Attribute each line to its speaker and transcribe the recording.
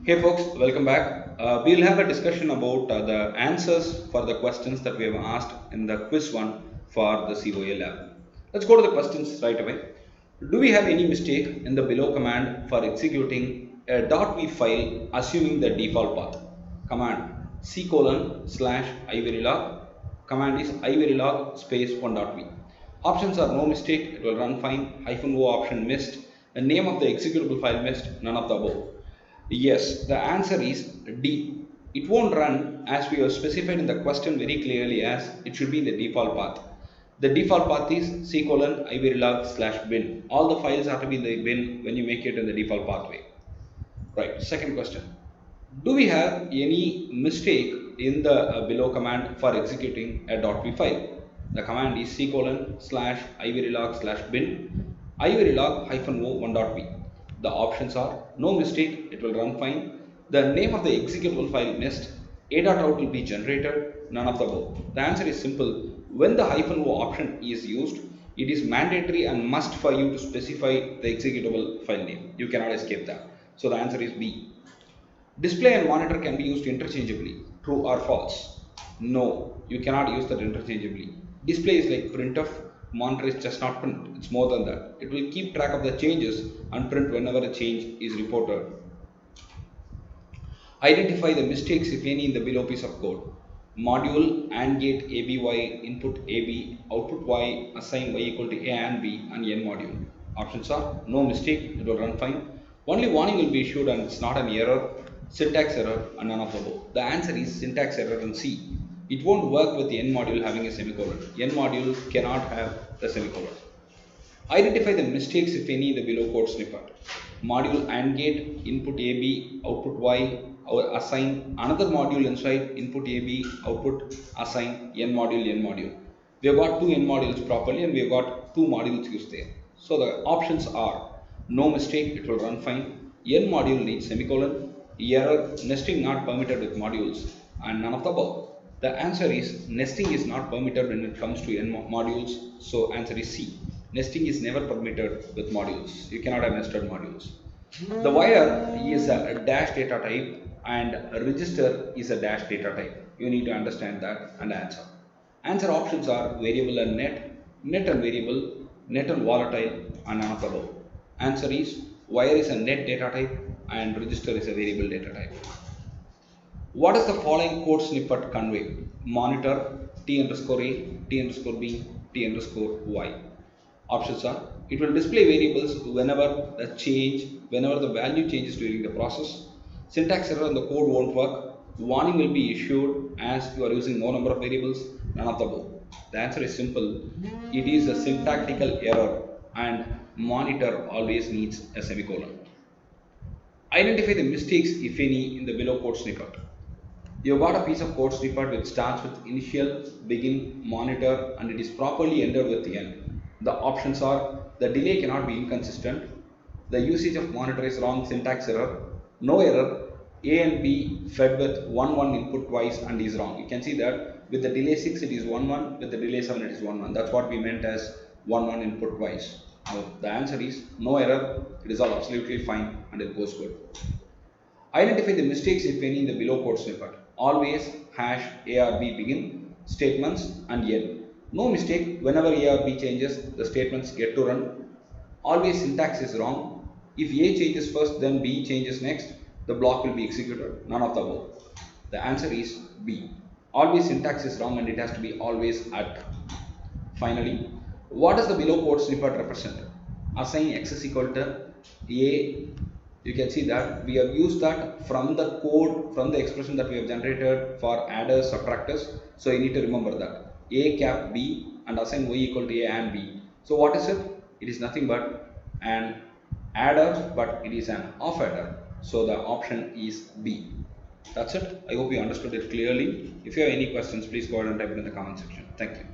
Speaker 1: Hey folks, welcome back. We'll have a discussion about the answers for the questions that we have asked in the quiz one for the COA lab. Let's go to the questions right away. Do we have any mistake in the below command for executing a .v file assuming the default path? Command c colon slash iverilog. Command is iverilog space 1.v. Options are no mistake, it will run fine, hyphen o option missed, the name of the executable file missed, none of the above. Yes, the answer is D. It won't run as we have specified in the question very clearly as it should be in the default path. The default path is c colon iverilog slash bin. All the files have to be in the bin when you make it in the default pathway. Right, second question. Do we have any mistake in the below command for executing a .v file? The command is c colon slash iverilog slash bin iverilog hyphen o 1.v. The options are no mistake, it will run fine. The name of the executable file missed, a.out will be generated, none of the above. The answer is simple. When the hyphen o option is used, it is mandatory and must for you to specify the executable file name. You cannot escape that. So the answer is B. Display and monitor can be used interchangeably. True or false? No, you cannot use that interchangeably. Display is like printf, monitor is just not print. It's more than that. It will keep track of the changes and print whenever a change is reported. Identify the mistakes, if any, in the below piece of code. Module AND gate ABY, input AB, output Y, assign Y equal to A and B, and N module. Options are no mistake, it will run fine. Only warning will be issued and it's not an error, syntax error, and none of the above. The answer is syntax error in C. It won't work with the N module having a semicolon. N module cannot have the semicolon. Identify the mistakes, if any, in the below code snippet. Module AND gate, input AB, output Y, or assign another module inside input AB, output assign N module, N module. We have got two N modules properly and we have got two modules used there. So the options are no mistake, it will run fine. N module needs semicolon, error, nesting not permitted with modules, and none of the above. The answer is nesting is not permitted when it comes to N modules, so answer is C. Nesting is never permitted with modules. You cannot have nested modules. The wire is a dash data type and a register is a dash data type. You need to understand that and answer. Answer options are variable and net and variable, net and volatile, and none of the above. Answer is wire is a net data type and register is a variable data type. What does the following code snippet convey? Monitor T underscore A, T underscore B, T underscore Y. Options are it will display variables whenever the value changes during the process. Syntax error in the code won't work. Warning will be issued as you are using more number of variables, none of the above. The answer is simple. It is a syntactical error and monitor always needs a semicolon. Identify the mistakes, if any, in the below code snippet. You've got a piece of code snippet which starts with initial, begin, monitor, and it is properly ended with the end. The options are the delay cannot be inconsistent, the usage of monitor is wrong, syntax error, no error, A and B fed with 1 1 input twice and is wrong. You can see that with the delay 6 it is 1 1, with the delay 7 it is 1 1. That's what we meant as 1 1 input twice. Now the answer is no error, it is all absolutely fine and it goes good. Identify the mistakes, if any, in the below code snippet. Always hash ARB begin statements and end. No mistake, whenever ARB changes, the statements get to run. Always syntax is wrong. If A changes first, then B changes next, the block will be executed. None of the above. The answer is B. Always syntax is wrong and it has to be always at. Finally, what does the below code snippet represent? Assign x is equal to A. You can see that we have used that from the code, from the expression that we have generated for adders, subtractors. So you need to remember that A cap B and assign y equal to A and B. So what is it? It is nothing but an adder, but it is an off adder. So the option is B. That's it. I hope you understood it clearly. If you have any questions, please go ahead and type it in the comment section. Thank you.